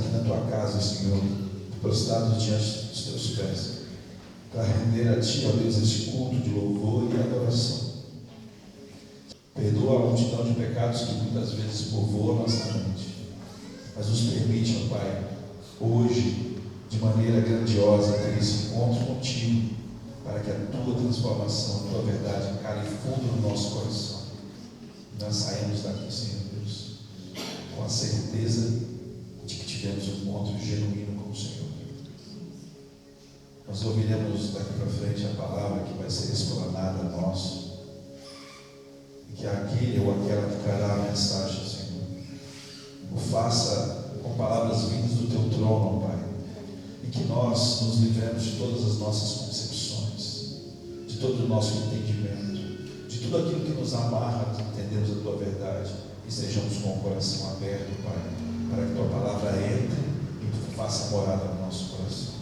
aqui na tua casa, Senhor, prostrados diante dos teus pés, para render a Ti, ó Deus, este culto de louvor e adoração. Perdoa a multidão de pecados que muitas vezes povoam a nossa mente, mas nos permite, ó Pai, hoje, de maneira grandiosa, ter esse encontro contigo, para que a Tua transformação, a Tua verdade cale fundo no nosso coração. E nós saímos daqui, Senhor Deus, com a certeza de que tivemos um encontro genuíno com o Senhor. Nós ouviremos daqui para frente a palavra que vai ser explanada a nós, e que aquele ou aquela que trará a mensagem, Senhor, o faça com palavras vindas do Teu trono, ó Pai, e que nós nos livremos de todas as nossas concepções, de todo o nosso entendimento, de tudo aquilo que nos amarra, que entendemos a Tua verdade, e sejamos com o coração aberto, Pai, para que Tua palavra entre e faça morada no nosso coração.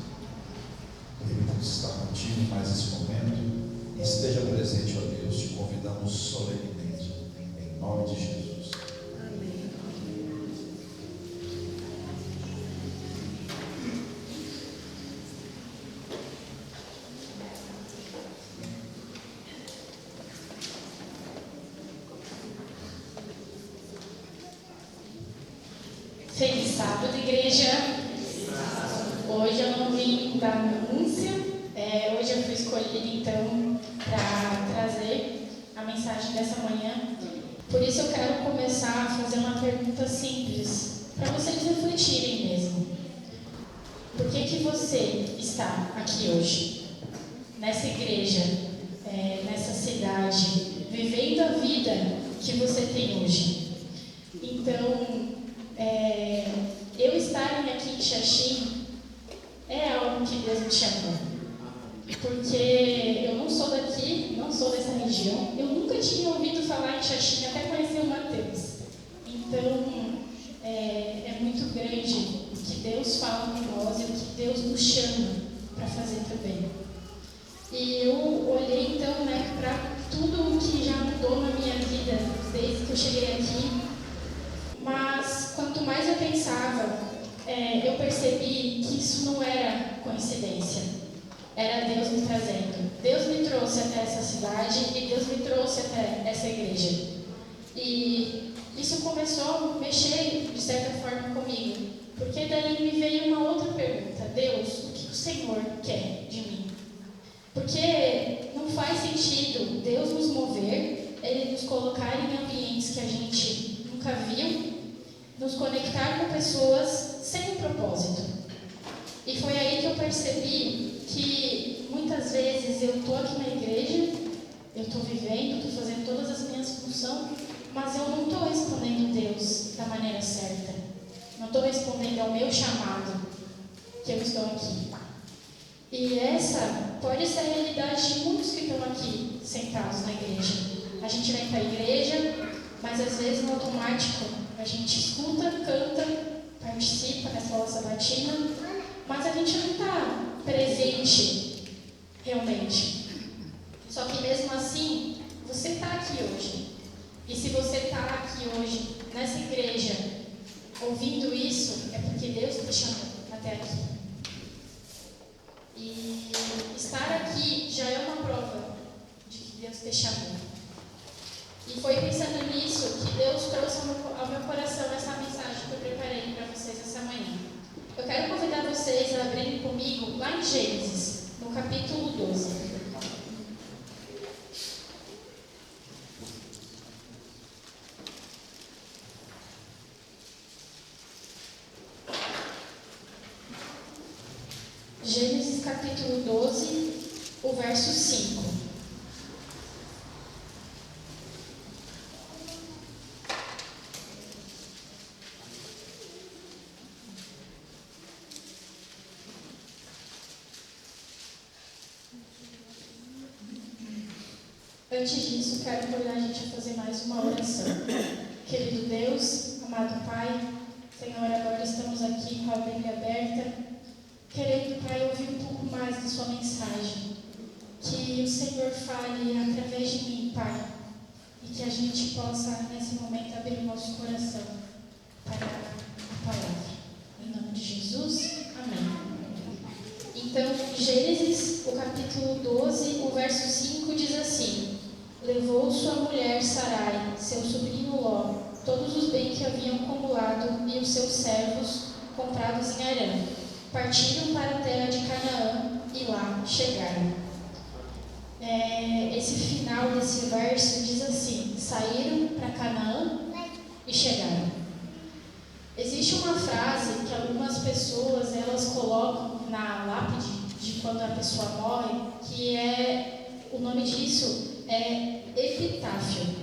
Permita-nos estar contigo em mais esse momento, e esteja presente, ó Deus, te convidamos solenemente, em nome de Jesus. Amém. Feliz sábado, igreja. Hoje eu não vim dar anúncio, hoje eu fui escolhida então para trazer a mensagem dessa manhã. Por isso eu quero começar a fazer uma pergunta simples, para vocês refletirem mesmo. Por que você está aqui hoje, nessa igreja, nessa cidade, vivendo a vida que você tem hoje? Então, eu estar aqui em Xaxim é algo que Deus me chamou, porque eu não sou daqui, não sou dessa região, eu nunca tinha ouvido falar em Xaxim, até conhecer o Mateus. Então, é muito grande o que Deus fala com nós e o que Deus nos chama para fazer também. E eu olhei então para tudo o que já mudou na minha vida desde que eu cheguei aqui, mas quanto mais eu pensava, eu percebi que isso não era coincidência, era Deus me trazendo. Deus me trouxe até essa cidade e Deus me trouxe até essa igreja. E isso começou a mexer de certa forma comigo, porque daí me veio uma outra pergunta: Deus, o que o Senhor quer de mim? Porque não faz sentido Deus nos mover, Ele nos colocar em ambientes que a gente nunca viu, nos conectar com pessoas sem um propósito. E foi aí que eu percebi que muitas vezes eu estou aqui na igreja, eu estou vivendo, estou fazendo todas as minhas funções, mas eu não estou respondendo Deus da maneira certa. Não estou respondendo ao meu chamado, que eu estou aqui. E essa pode ser a realidade de muitos que estão aqui sentados na igreja. A gente vem para a igreja, mas às vezes no automático a gente escuta, canta, participa da escola sabatina, mas a gente não está presente realmente. Só que mesmo assim, você está aqui hoje. E se você está aqui hoje, nessa igreja, ouvindo isso, é porque Deus te chamou até aqui. E estar aqui já é uma prova de que Deus te chamou. E foi pensando nisso que Deus trouxe ao meu coração essa mensagem que eu preparei para vocês essa manhã. Eu quero convidar vocês a abrirem comigo lá em Gênesis, no capítulo 12. Gênesis capítulo 12, o verso 5. Antes disso, quero convidar a gente a fazer mais uma oração. Querido Deus, amado Pai, Senhor, agora estamos aqui com a Bíblia aberta, querendo, Pai, ouvir um pouco mais da sua mensagem. Que o Senhor fale através de mim, Pai, e que a gente possa, nesse momento, abrir o nosso coração para a palavra. Em nome de Então, Gênesis, o capítulo 12, o verso 5 diz assim: levou sua mulher Sarai, seu sobrinho Ló, todos os bens que haviam acumulado e os seus servos comprados em Harã. Partiram para a terra de Canaã e lá chegaram. Esse final desse verso diz assim: saíram para Canaã e chegaram. Existe uma frase que algumas pessoas elas colocam na lápide de quando a pessoa morre, que o nome disso é epitáfio.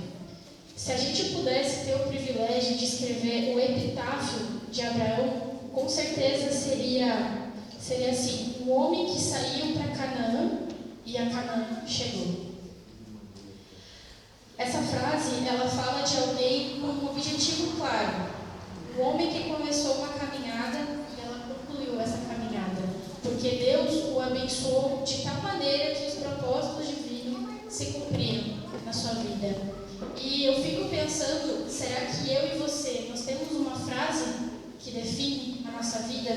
Se a gente pudesse ter o privilégio de escrever o epitáfio de Abraão, com certeza seria assim: um homem que saiu para Canaã e a Canaã chegou. Essa frase, ela fala de alguém com um objetivo claro. Um homem que começou uma caminhada e ela concluiu essa caminhada. Porque Deus o abençoou de tal maneira que os propósitos divinos se cumpriram na sua vida. E eu fico pensando, será que eu e você, nós temos uma frase que define a nossa vida?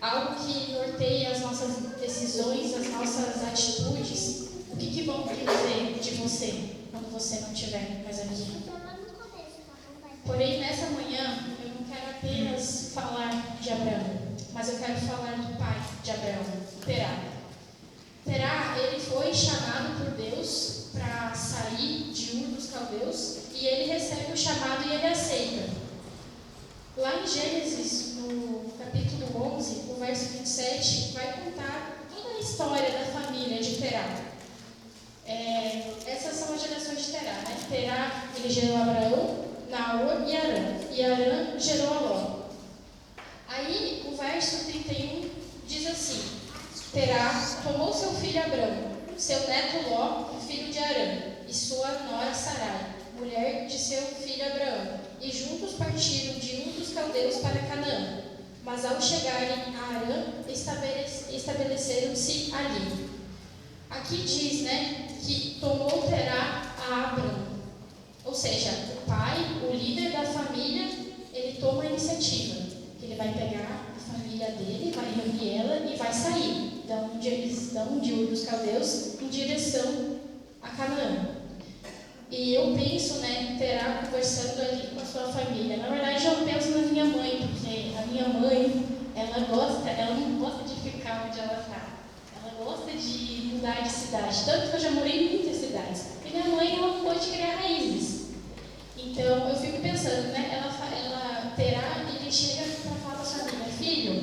Algo que norteia as nossas decisões, as nossas atitudes? O que vão dizer de você quando você não estiver mais aqui? Porém, nessa manhã, eu não quero apenas falar de Abraão, mas eu quero falar do pai de Abraão, Terá. Terá, ele foi chamado por Deus para sair de Ur dos Caldeus, e ele recebe o chamado e ele aceita. Lá em Gênesis, no capítulo 11, o verso 27, vai contar toda a história da família de Terá. Essas são as gerações de Terá, né? Terá, ele gerou Abraão, Naor e Harã. E Harã gerou a Ló. Aí, o verso 31 diz assim: Terá tomou seu filho Abrão, seu neto Ló, filho de Harã, e sua nora Sarai, mulher de seu filho Abraão, e juntos partiram de Ur dos Caldeus para Canaã. Mas ao chegarem a Harã, estabeleceram-se ali. Aqui diz, que tomou Terá a Abrão. Ou seja, o pai, o líder da família, ele toma a iniciativa. Ele vai pegar a família dele, vai reunir ela e vai sair de onde eles estão, de Ur dos Caldeus, em direção a Canaã. E eu penso, Terá conversando ali com a sua família. Na verdade, eu penso na minha mãe, porque a minha mãe, ela não gosta de ficar onde ela está. Ela gosta de mudar de cidade, tanto que eu já morei em muitas cidades. E minha mãe, ela não pode criar raízes. Então, eu fico pensando, Terá, ele chega para falar para sua família: filho,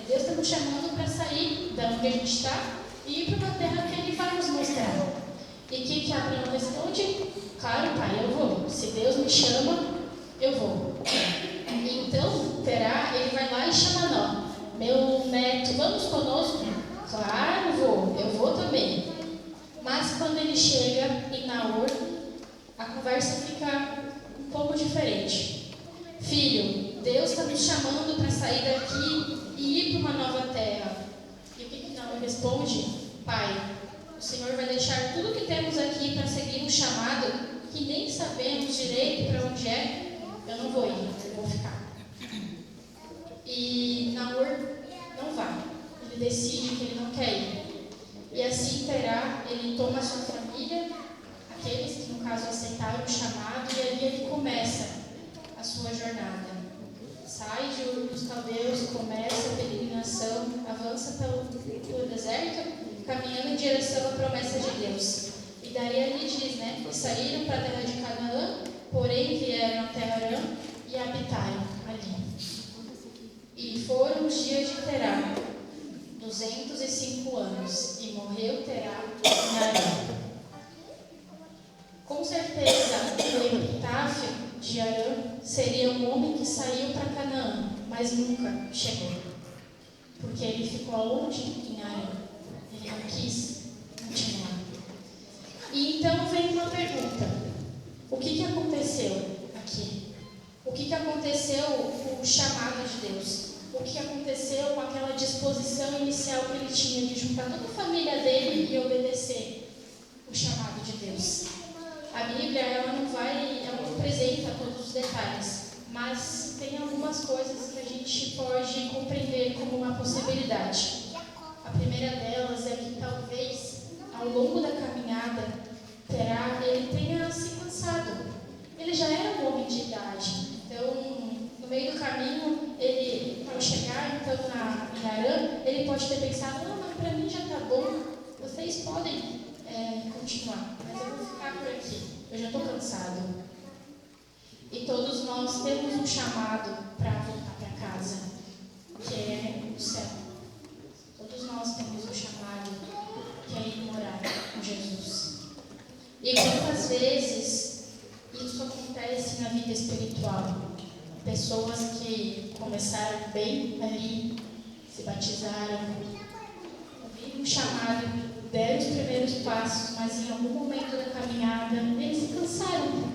Deus está nos chamando para sair da onde a gente está e ir para uma terra que Ele vai nos mostrar. E o que Abraão responde? Claro, pai, eu vou. Se Deus me chama, eu vou. Então, Terá, ele vai lá e chama Nó: meu neto, vamos conosco? Claro, eu vou também. Mas quando ele chega em Naor, a conversa fica um pouco diferente. Filho, Deus está nos chamando para sair daqui e ir para uma nova terra. E o que Naor responde? Pai, o Senhor vai deixar tudo que temos aqui para seguir um chamado que nem sabemos direito para onde é? Eu não vou ir, eu vou ficar. E Naor não vai. Ele decide que ele não quer ir. E assim Terá, ele toma a sua família, aqueles que no caso aceitaram o chamado, e ali ele começa a sua jornada. Sai de Ur dos Caldeus, começa a peregrinação, avança pelo deserto, caminhando em direção à promessa de Deus. E daí ele diz, que saíram para a terra de Canaã, porém vieram até Harã e habitaram ali. E foram os dias de Terá, 205 anos, e morreu Terá em Harã. Com certeza, o epitáfio de Harã seria um homem que saiu para Canaã, mas nunca chegou. Porque ele ficou aonde? Em Harã. Ele não quis continuar. E então vem uma pergunta: o que aconteceu aqui? O que aconteceu com o chamado de Deus? O que aconteceu com aquela disposição inicial que ele tinha de juntar toda a família dele e obedecer o chamado de Deus? A Bíblia ela não apresenta todos os detalhes, mas tem algumas coisas que a gente pode compreender como uma possibilidade. A primeira delas é que talvez, ao longo da caminhada, ele tenha se cansado. Ele já era um homem de idade. Então, no meio do caminho, ao chegar então em Harã, ele pode ter pensado, não, mas para mim já está bom, vocês podem continuar, mas eu vou ficar por aqui, eu já estou cansado. E todos nós temos um chamado para voltar para casa, que é o céu. Todos nós temos um chamado, que é ir morar com Jesus. E quantas vezes isso acontece na vida espiritual? Pessoas que começaram bem ali, se batizaram, ouviram um chamado, deram os primeiros passos, mas em algum momento da caminhada eles se cansaram,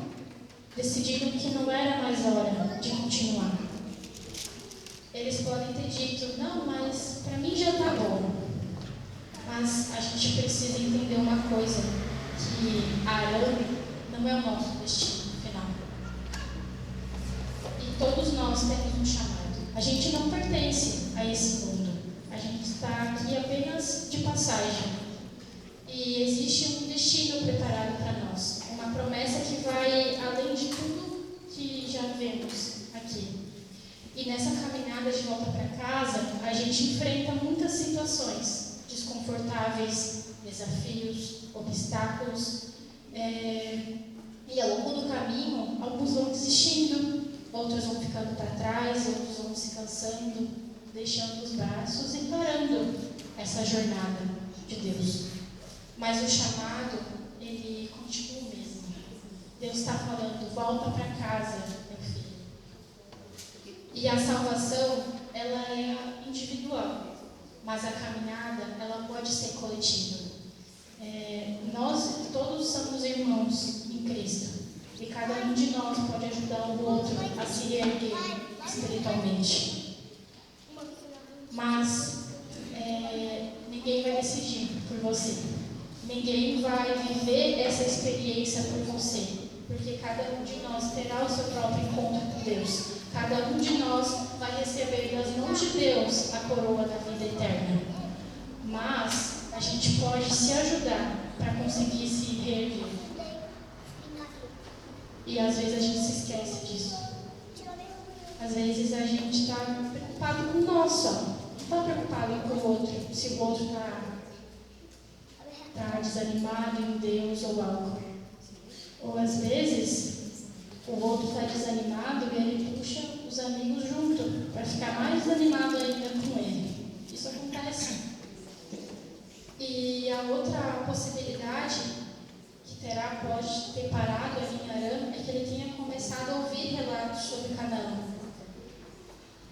decidiram que não era mais hora de continuar. Eles podem ter dito, não, mas para mim já está bom. Mas a gente precisa entender uma coisa, que Harã não é o nosso destino final. E todos nós temos um chamado. A gente não pertence a esse mundo. A gente está aqui apenas de passagem. E existe um destino preparado para nós. Uma promessa que vai além de tudo que já vemos aqui. E nessa caminhada de volta para casa, a gente enfrenta muitas situações desconfortáveis, desafios, obstáculos. E ao longo do caminho, alguns vão desistindo, outros vão ficando para trás, outros vão se cansando, deixando os braços e parando essa jornada de Deus. Mas o chamado, ele continua o mesmo. Deus está falando, volta para casa, meu filho. E a salvação, ela é individual, mas a caminhada, ela pode ser coletiva. Nós todos somos irmãos em Cristo, e cada um de nós pode ajudar o outro a se erguer espiritualmente. Mas ninguém vai decidir por você. Ninguém vai viver essa experiência por você, porque cada um de nós terá o seu próprio encontro com Deus. Cada um de nós vai receber das mãos de Deus a coroa da vida eterna. Mas a gente pode se ajudar para conseguir se reerguer. E às vezes a gente se esquece disso. Às vezes a gente está preocupado com nós só. Não está preocupado com o outro, se o outro está desanimado em Deus ou algo. Ou às vezes o outro está desanimado e ele puxa os amigos junto para ficar mais desanimado ainda com ele. Isso acontece. E a outra possibilidade que Terá pode ter parado ali em Harã é que ele tinha começado a ouvir relatos sobre Canaã.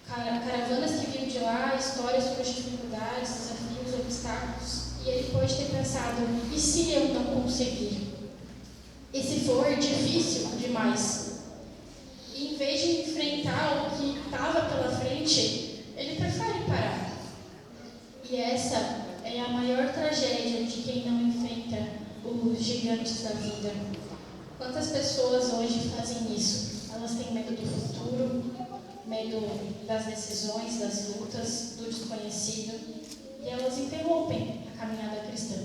Caravanas que vinham de lá, histórias sobre as dificuldades, desafios, obstáculos. E ele pode ter pensado, e se eu não conseguir? E se for difícil demais? E em vez de enfrentar o que estava pela frente, ele prefere parar. E essa é a maior tragédia de quem não enfrenta os gigantes da vida. Quantas pessoas hoje fazem isso? Elas têm medo do futuro, medo das decisões, das lutas, do desconhecido, e elas interrompem a caminhada cristã.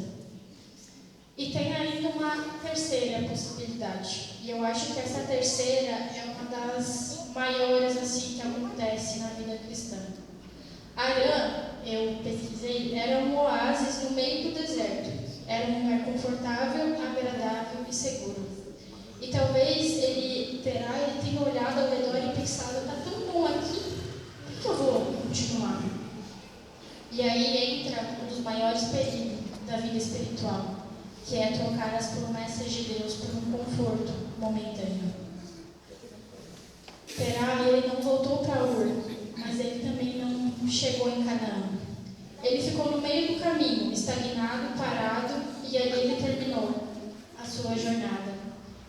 E tem ainda uma terceira possibilidade, e eu acho que essa terceira é uma das maiores assim que acontece na vida cristã. Harã, eu pesquisei, era um oásis no meio do deserto. Era um lugar confortável, agradável e seguro. E talvez ele tenha olhado ao redor e pensado, está tão bom aqui, por que eu vou continuar? E aí entra um dos maiores perigos da vida espiritual, que é trocar as promessas de Deus por um conforto momentâneo. Terá, ele não voltou para Ur, mas ele também não chegou em Canaã. Ele ficou no meio do caminho, estagnado, parado, e ali ele terminou a sua jornada.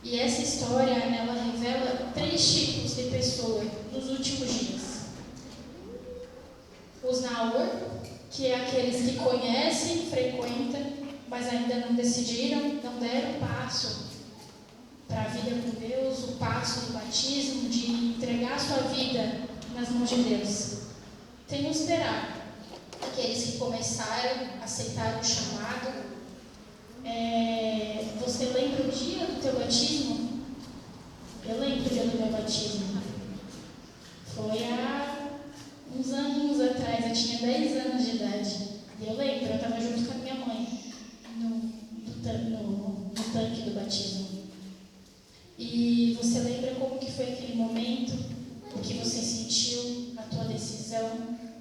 E essa história, ela revela 3 tipos de pessoa nos últimos dias. Os Naor, que é aqueles que conhecem, frequentam, mas ainda não decidiram, não deram o passo para a vida com Deus, o passo do batismo, de entregar a sua vida nas mãos de Deus. Tem os Terá, aqueles daqueles que começaram, aceitaram o chamado. Você lembra o dia do teu batismo? Eu lembro o dia do meu batismo. Foi há uns anos atrás, eu tinha 10 anos de idade. E eu lembro, eu estava junto com a minha mãe no tanque do batismo. E você lembra como que foi aquele momento, o que você sentiu, a tua decisão,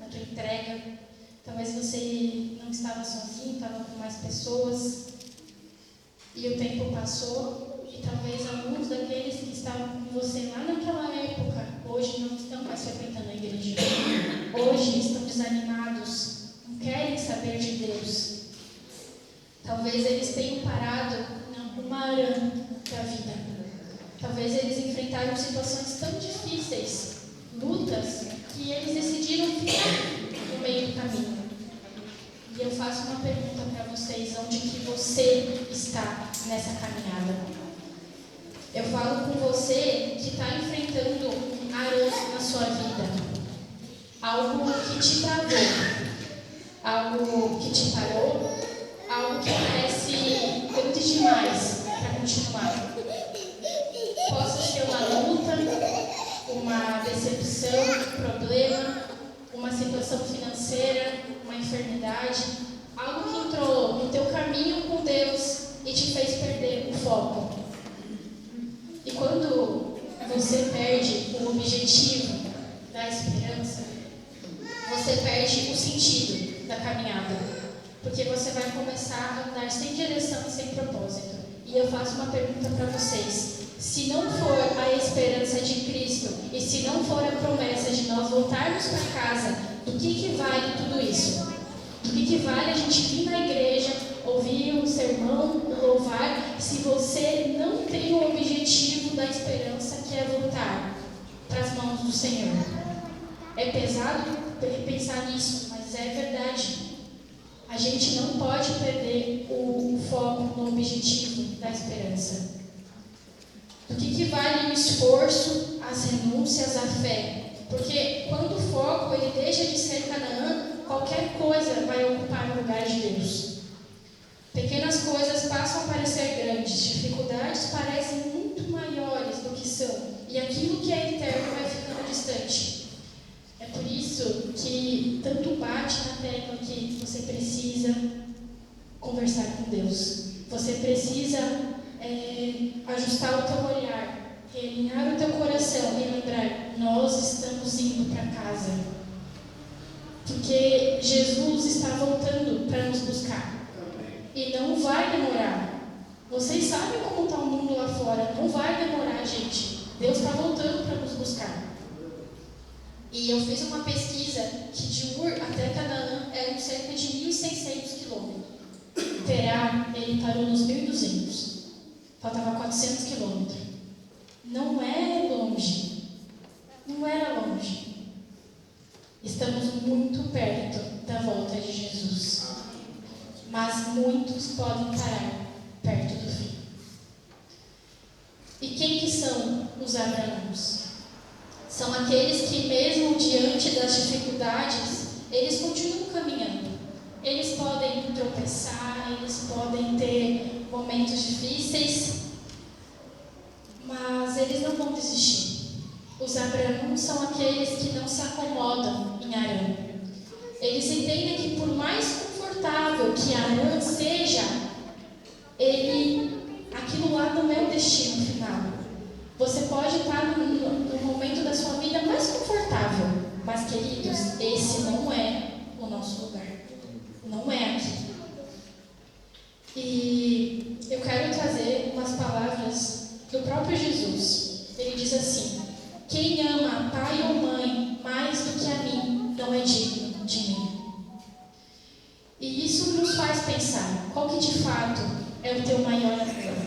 a tua entrega? Talvez você não estava sozinho, estava com mais pessoas. E o tempo passou, e talvez alguns daqueles que estavam com você lá naquela época, hoje não estão mais frequentando a igreja. Hoje estão desanimados, não querem saber de Deus. Talvez eles tenham parado em alguma arã da vida. Talvez eles enfrentaram situações tão difíceis, lutas, que eles decidiram ficar no meio do caminho. E eu faço uma pergunta para vocês, onde que você está nessa caminhada? Eu falo com você que está enfrentando arãs na sua vida. Algo que te travou, algo que te parou, algo que parece grande demais para continuar. Possa ser uma luta, uma decepção, um problema, uma situação financeira, uma enfermidade, algo que entrou no teu caminho com Deus e te fez perder o foco. E quando você perde o objetivo da esperança, você perde o sentido da caminhada, porque você vai começar a andar sem direção e sem propósito. E eu faço uma pergunta para vocês: se não for a esperança de Cristo e se não for a promessa de nós voltarmos para casa, do que vale tudo isso? Do que vale a gente vir na igreja, ouvir um sermão, louvar, se você não tem o objetivo da esperança, que é voltar para as mãos do Senhor? É pesado pensar nisso, mas é verdade. A gente não pode perder o foco no objetivo da esperança. Do que vale o esforço, as renúncias, a fé? Porque quando o foco ele deixa de ser Canaã, qualquer coisa vai ocupar o lugar de Deus. Pequenas coisas passam a parecer grandes, dificuldades parecem muito maiores do que são, e aquilo que é eterno vai ficando distante. É por isso que tanto bate na tecla que você precisa conversar com Deus. Você precisa ajustar o teu olhar, realinhar o teu coração e lembrar: nós estamos indo para casa. Porque Jesus está voltando para nos buscar. E não vai demorar. Vocês sabem como está o mundo lá fora. Não vai demorar, gente. Deus está voltando para nos buscar. E eu fiz uma pesquisa que de Ur até Canaã eram cerca de 1.600 quilômetros. Terá, ele parou nos 1.200. Faltava 400 quilômetros. Não é longe. Não era longe. Estamos muito perto da volta de Jesus. Mas muitos podem parar perto do fim. E quem que são os Abraãos? São aqueles que, mesmo diante das dificuldades, eles continuam caminhando. Eles podem tropeçar, eles podem ter momentos difíceis, mas eles não vão desistir. Os Abraãos são aqueles que não se acomodam em Arã. Eles entendem que, por mais confortável que Arã seja, aquilo lá não é o destino final. Você pode estar no momento da sua vida mais confortável, mas, queridos, esse não é o nosso lugar. Não é aqui. E eu quero trazer umas palavras do próprio Jesus. Ele diz assim: quem ama pai ou mãe mais do que a mim não é digno de mim. E isso nos faz pensar: qual que de fato é o teu maior amor?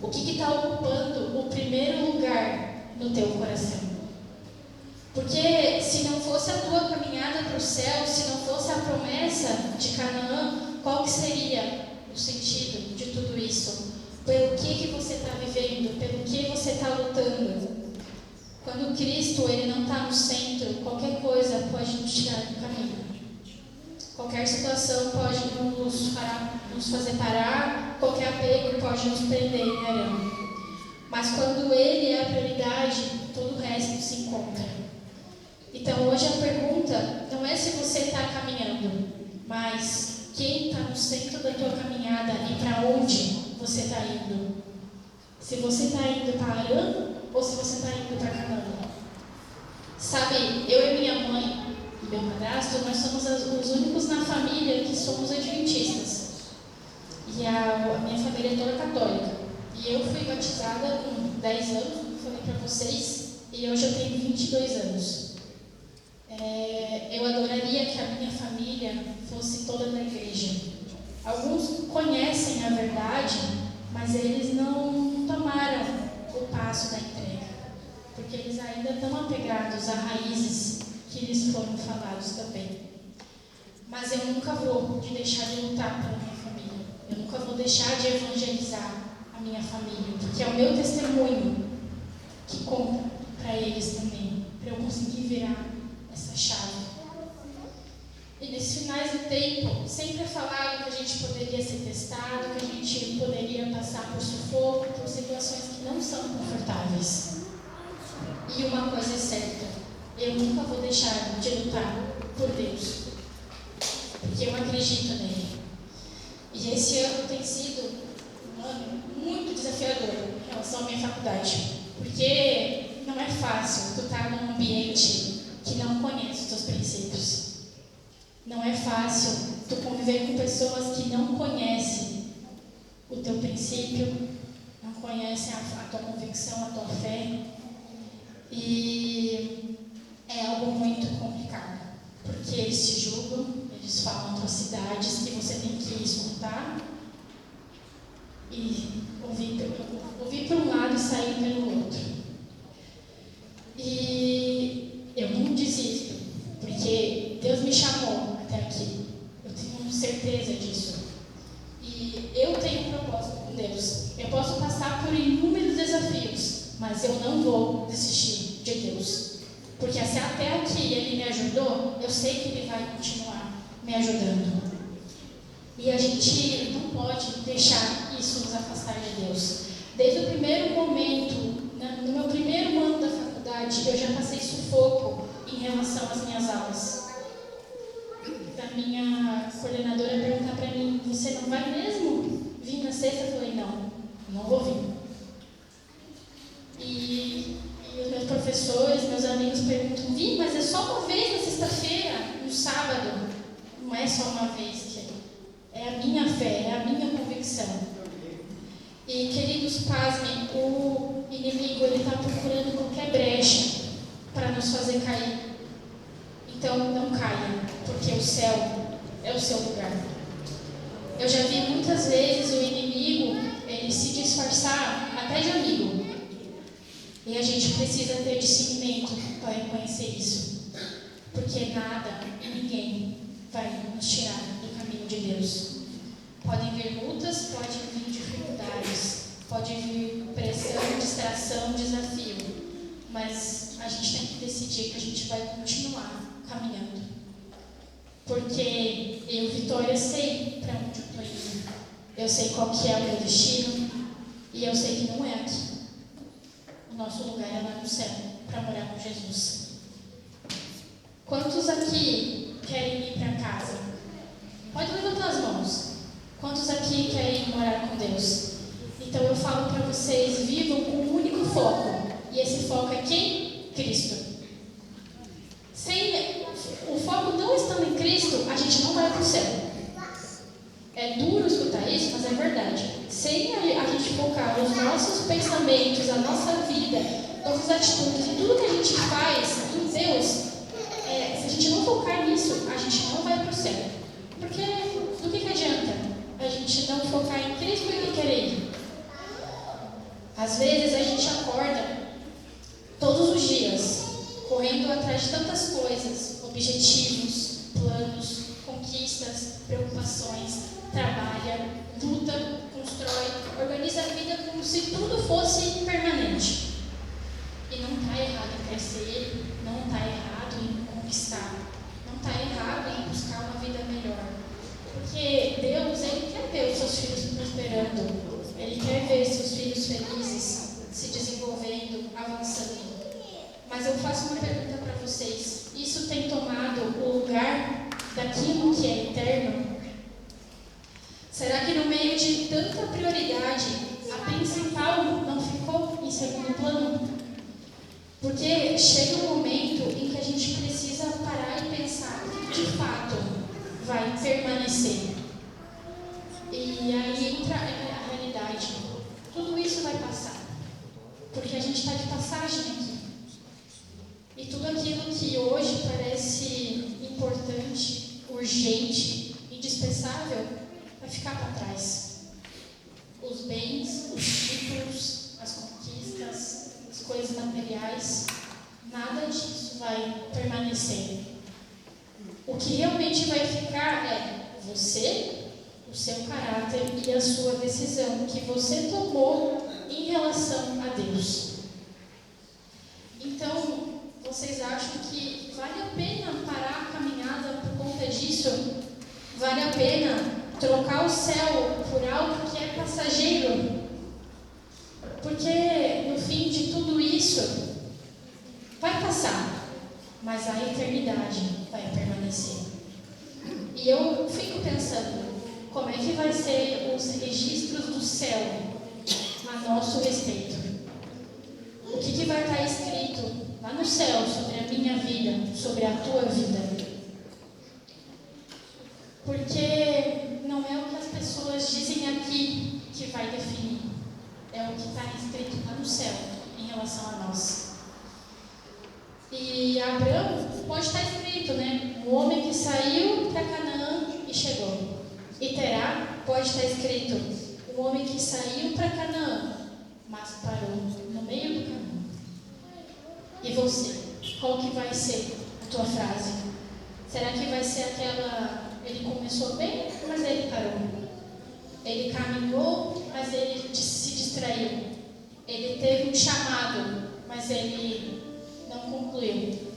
O que está ocupando o primeiro lugar no teu coração? Porque se não fosse a tua caminhada para o céu, se não fosse a promessa de Canaã, qual que seria o sentido de tudo isso? Pelo que você está vivendo? Pelo que você está lutando? Quando Cristo ele não está no centro, qualquer coisa pode nos tirar do caminho. qualquer situação pode nos fazer parar, qualquer apego pode nos prender em arame. Mas quando Ele é a prioridade, todo o resto se encontra. Então hoje a pergunta não é se você está caminhando, mas quem está no centro da tua caminhada e para onde você está indo. Se você está indo para Arã ou se você está indo para Canaã. Sabe, eu e minha mãe e meu padrasto, nós somos os únicos na família que somos adventistas. E a minha família é toda católica. E eu fui batizada com 10 anos, como falei para vocês, e hoje eu tenho 22 anos. Eu adoraria que a minha família fosse toda da igreja. Alguns conhecem a verdade, mas eles não tomaram o passo da entrega, porque eles ainda estão apegados a raízes que lhes foram falados também. Mas eu nunca vou deixar de lutar pela minha família. Eu nunca vou deixar de evangelizar a minha família, porque é o meu testemunho que conta para eles também, para eu conseguir virar essa chave. E nesses finais do tempo, sempre é falado que a gente poderia ser testado, que a gente poderia passar por sufoco, por situações que não são confortáveis. E uma coisa é certa, eu nunca vou deixar de lutar por Deus, porque eu acredito nele. E esse ano tem sido um ano muito desafiador em relação à minha faculdade, porque não é fácil tu estar num ambiente que não conhece os teus princípios. Não é fácil tu conviver com pessoas que não conhecem o teu princípio, não conhecem a tua convicção, a tua fé. E é algo muito complicado, porque eles te julgam, eles falam atrocidades que você tem que escutar e ouvir por um lado e sair pelo outro. E eu não desisto, porque Deus me chamou até aqui. Eu tenho certeza disso. E eu tenho um propósito com Deus. Eu posso passar por inúmeros desafios, mas eu não vou desistir de Deus. Porque se até aqui Ele me ajudou, eu sei que Ele vai continuar me ajudando. E a gente não pode deixar isso nos afastar de Deus. Desde o primeiro momento, no meu primeiro ano da faculdade, eu já passei sufoco em relação às minhas aulas. A minha coordenadora perguntar para mim: você não vai mesmo vir na sexta? Eu falei: não vou vir. E os meus professores, meus amigos perguntam: Vi, mas é só uma vez na sexta-feira, no sábado. Não é só uma vez, é a minha fé, é a minha convicção. E, queridos, pasmem, o inimigo está procurando qualquer brecha para nos fazer cair. Então, não caia, porque o céu é o seu lugar. Eu já vi muitas vezes o inimigo ele se disfarçar até de amigo. E a gente precisa ter discernimento para reconhecer isso. Porque nada e ninguém vai nos tirar do caminho de Deus. Podem vir lutas, podem vir dificuldades, pode vir pressão, distração, desafio. Mas a gente tem que decidir que a gente vai continuar caminhando. Porque eu, Vitória, sei para onde eu estou indo. Eu sei qual que é o meu destino. E eu sei que não é aqui. O nosso lugar é lá no céu, para morar com Jesus. Quantos aqui querem ir para casa? Pode levantar as mãos. Quantos aqui querem morar com Deus? Então eu falo para vocês, vivam com um único foco. E esse foco é quem? Cristo. Sem o foco não estando em Cristo, a gente não vai para o céu. É duro escutar isso, mas é verdade. Sem a gente focar nos nossos pensamentos, a nossa vida, nossas atitudes e tudo que a gente faz em Deus, se a gente não focar nisso, a gente não vai para o céu. Porque do que adianta a gente não focar em Cristo e querer ir? Às vezes a gente acorda todos os dias, correndo atrás de tantas coisas, objetivos, planos, conquistas, preocupações, trabalha, luta, constrói, organiza a vida como se tudo fosse permanente. E não está errado em crescer, não está errado em conquistar, não está errado em buscar uma vida melhor. prosperando. Ele quer ver seus filhos felizes, se desenvolvendo, avançando. Mas eu faço uma pergunta para vocês. Isso tem tomado o lugar daquilo que é eterno? Será que no meio de tanta prioridade, a principal não ficou em segundo plano? Porque chega um momento em que a gente precisa parar e pensar o que de fato vai permanecer. E aí entra a realidade. Tudo isso vai passar. Porque a gente está de passagem aqui. E tudo aquilo que hoje parece importante, urgente, indispensável, vai ficar para trás. Os bens, os títulos, as conquistas, as coisas materiais, nada disso vai permanecer. O que realmente vai ficar é você, o seu caráter e a sua decisão que você tomou em relação a Deus. Então, vocês acham que vale a pena parar a caminhada por conta disso? Vale a pena trocar o céu por algo que é passageiro? Porque no fim de tudo isso vai passar, mas a eternidade vai permanecer. E eu fico pensando, como é que vai ser os registros do céu a nosso respeito? O que vai estar escrito lá no céu sobre a minha vida, sobre a tua vida? Porque não é o que as pessoas dizem aqui que vai definir, é o que está escrito lá no céu em relação a nós. E Abraão pode estar escrito, né? Um homem que saiu para Canaã e chegou. E Terá pode estar escrito, um homem que saiu para Canaã, mas parou no meio do caminho. E você? Qual que vai ser a tua frase? Será que vai ser aquela, ele começou bem, mas ele parou? Ele caminhou, mas ele se distraiu. Ele teve um chamado, mas ele não concluiu.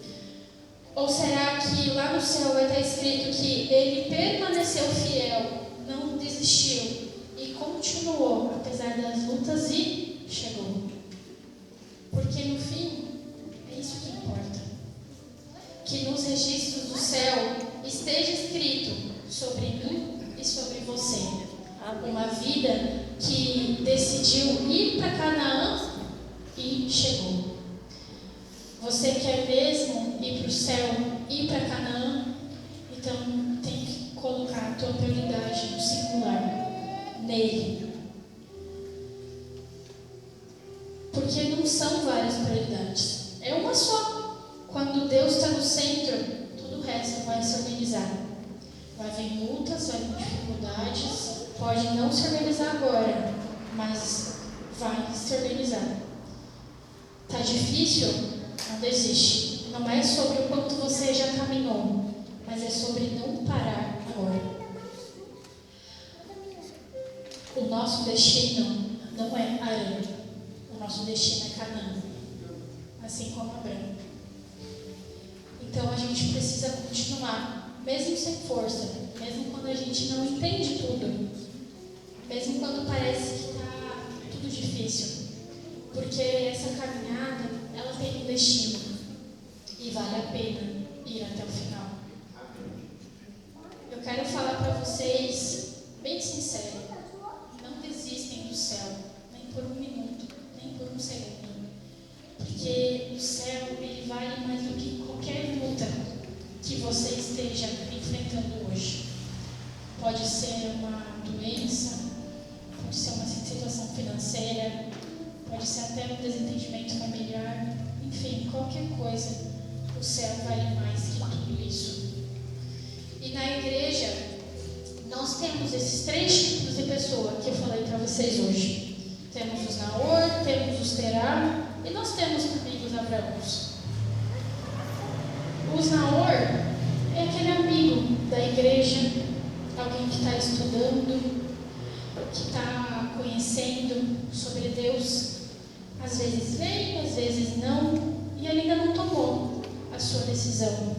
Ou será que lá no céu vai estar escrito que ele permaneceu fiel, não desistiu e continuou, apesar das lutas, e chegou? Porque no fim, é isso que importa. Que nos registros do céu esteja escrito sobre mim e sobre você. Uma vida que decidiu ir para Canaã e chegou. Você quer mesmo ir para o céu, ir para Canaã? Então tem que colocar a tua prioridade no singular, nele. Porque não são várias prioridades, é uma só. Quando Deus está no centro, todo o resto vai se organizar. Vai vir lutas, vai vir dificuldades, pode não se organizar agora, mas vai se organizar. Está difícil? Não desiste. Não é sobre o quanto você já caminhou, mas é sobre não parar agora. O nosso destino não é Arã. O nosso destino é Canaã. Assim como Abraão. Então a gente precisa continuar, mesmo sem força, mesmo quando a gente não entende tudo, mesmo quando parece que está tudo difícil. Porque essa caminhada, ela tem um destino e vale a pena ir até o final. Eu quero falar para vocês, bem sincero, não desistem do céu, nem por um minuto, nem por um segundo. Porque o céu, ele vale mais do que qualquer luta que você esteja enfrentando hoje. Pode ser uma doença, pode ser uma situação financeira, pode ser até um desentendimento familiar, enfim, qualquer coisa, o céu vale mais que tudo isso. E na igreja, nós temos esses 3 tipos de pessoa que eu falei para vocês hoje. Temos os Naor, temos os Terá e nós temos também os Abraãos. Os Naor é aquele amigo da igreja, alguém que está estudando, que está conhecendo sobre Deus. Às vezes vem, às vezes não, e ele ainda não tomou a sua decisão.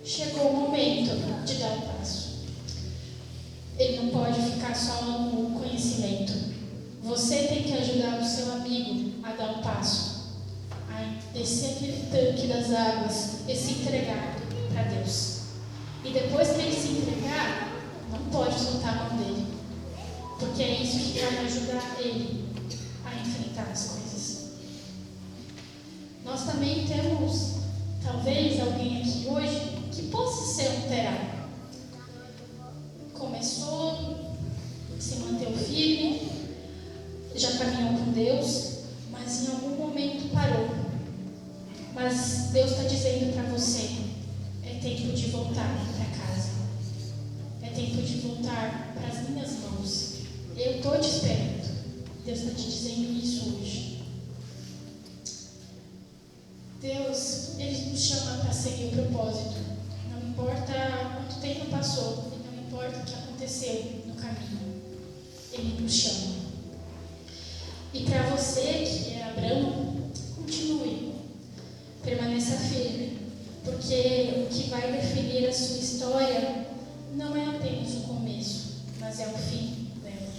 Chegou o momento de dar o passo. Ele ele não pode ficar só no conhecimento. Você tem que ajudar o seu amigo a dar um passo, a descer aquele tanque das águas e se entregar para Deus. E depois que ele se entregar, não pode soltar a mão dele, porque é isso que vai ajudar ele a enfrentar as coisas. Nós também temos, talvez, alguém aqui hoje que possa ser um terá. Começou, se manteve firme, já caminhou com Deus, mas em algum momento parou. Mas Deus está dizendo para você: é tempo de voltar para casa. É tempo de voltar para as minhas mãos. Eu estou te esperando. Deus está te dizendo isso hoje. Deus, Ele nos chama para seguir o propósito. Não importa quanto tempo passou, e não importa o que aconteceu no caminho. Ele nos chama. E para você que é Abraão, continue. Permaneça firme. Porque o que vai definir a sua história não é apenas o começo, mas é o fim dela.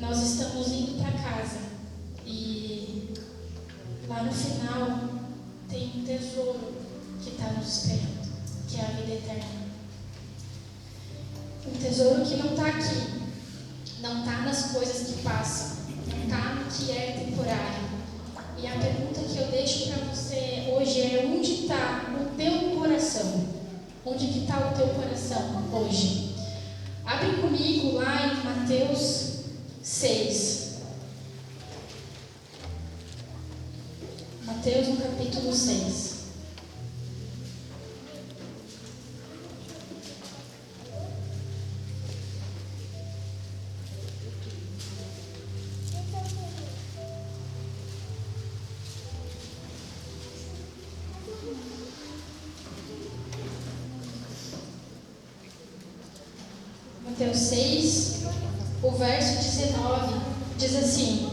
Nós estamos indo para casa e lá no final tem um tesouro que está nos esperando, que é a vida eterna. Um tesouro que não está aqui, não está nas coisas que passam, não está no que é temporário. E a pergunta que eu deixo para você hoje é: onde está o teu coração? Onde que está o teu coração hoje? Abre comigo lá em Mateus 6. Mateus no capítulo 6. Mateus 6, o verso 19, diz assim: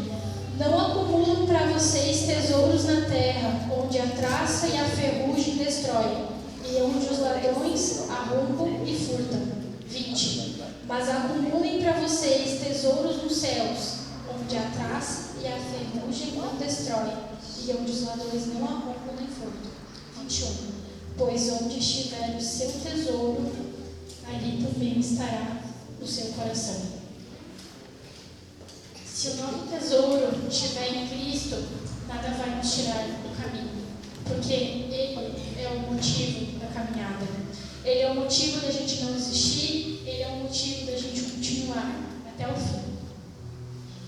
não acumulam para vocês tesouros na terra, onde a traça e a ferrugem destrói, e onde os ladrões arrombam e furtam. 20. Mas acumulem para vocês tesouros nos céus, onde a traça e a ferrugem não destrói, e onde os ladrões não arrombam nem furtam. 21. Pois onde estiver o seu tesouro, ali também estará o seu coração. Se o nosso tesouro estiver em Cristo, nada vai nos tirar do caminho, porque Ele é o motivo da caminhada. Ele é o motivo da gente não desistir, Ele é o motivo da gente continuar até o fim.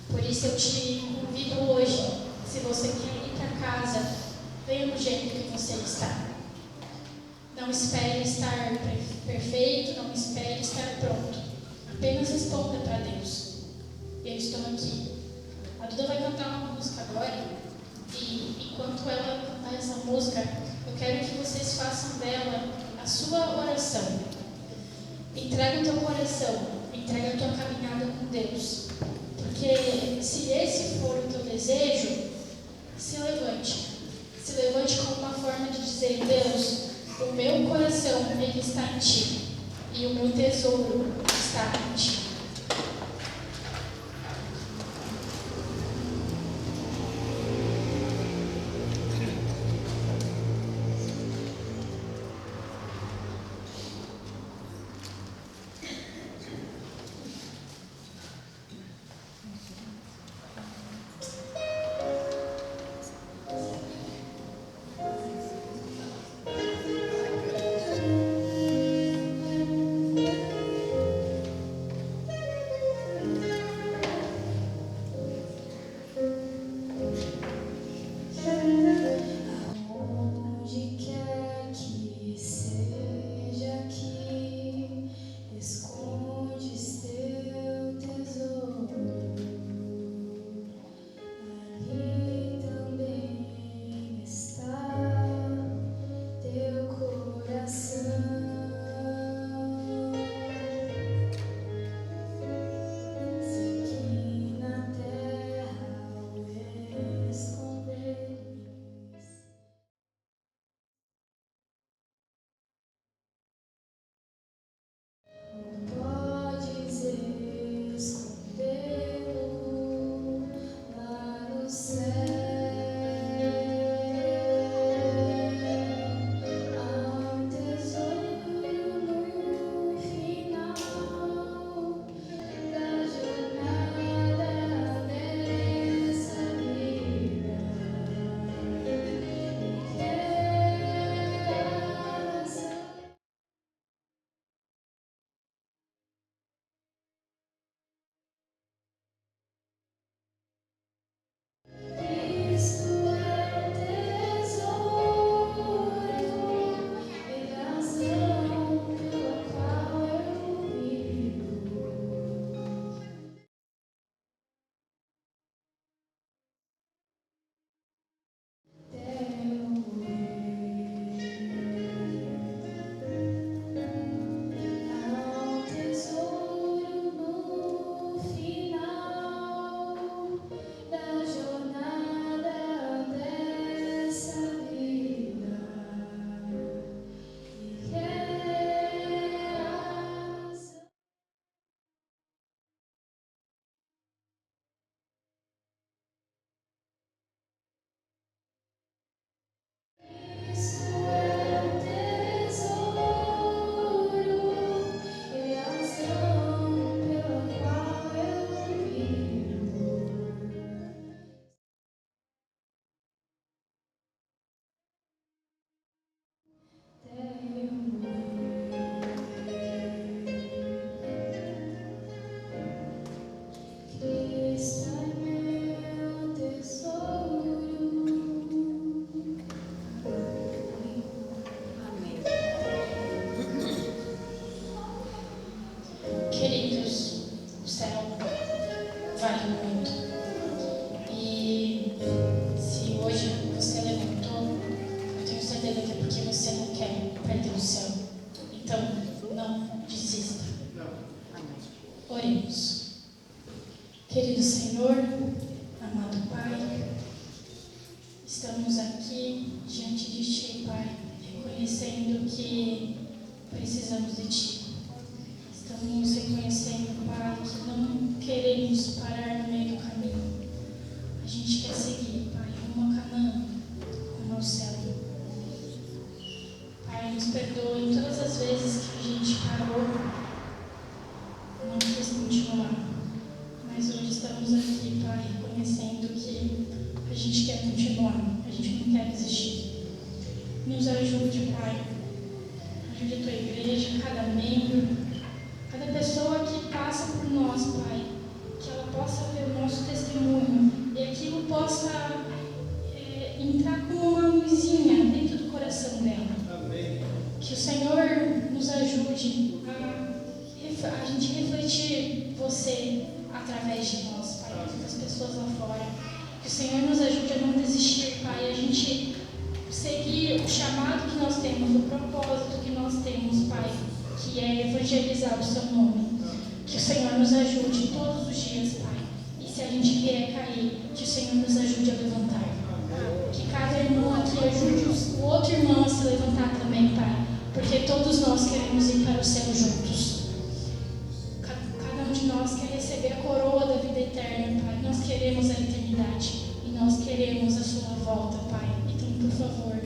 Por isso eu te convido hoje, se você quer ir para casa, venha do jeito que você está. Não espere estar perfeito, não espere estar pronto. Apenas responda para Deus: eu estou aqui. A Duda vai cantar uma música agora, e enquanto ela cantar essa música, eu quero que vocês façam dela a sua oração. Entrega o teu coração, entrega a tua caminhada com Deus. Porque se esse for o teu desejo, se levante. Se levante como uma forma de dizer: Deus, o meu coração, ele está em Ti, e o meu tesouro está em Ti. Senhor, amado Pai, estamos aqui diante de Ti, Pai, reconhecendo que precisamos de Ti. Estamos reconhecendo, Pai, que não queremos parar no meio do caminho. A gente quer seguir, Pai, rumo a Canaã, rumo ao céu. Pai, nos perdoe em todas as vezes que a gente parou, não quis continuar. Mas hoje estamos aqui, Pai, reconhecendo que a gente quer continuar, a gente não quer desistir. Nos ajude, Pai. Ajude a Tua igreja, cada membro, cada pessoa que passa por nós, Pai. Que ela possa ver o nosso testemunho e aquilo possa entrar como uma luzinha dentro do coração dela. Amém. Que o Senhor nos ajude a gente refletir Você através de nós, Pai, das pessoas lá fora. Que o Senhor nos ajude a não desistir, Pai, a gente seguir o chamado que nós temos, o propósito que nós temos, Pai, que é evangelizar o Seu nome. Que o Senhor nos ajude todos os dias, Pai. E se a gente vier cair, que o Senhor nos ajude a levantar. Que cada irmão aqui ajude o outro irmão a se levantar também, Pai. Porque todos nós queremos ir para o céu juntos. Cada um de nós quer receber a coroa da vida eterna, Pai. Nós queremos a eternidade. E nós queremos a Sua volta, Pai. Então, por favor,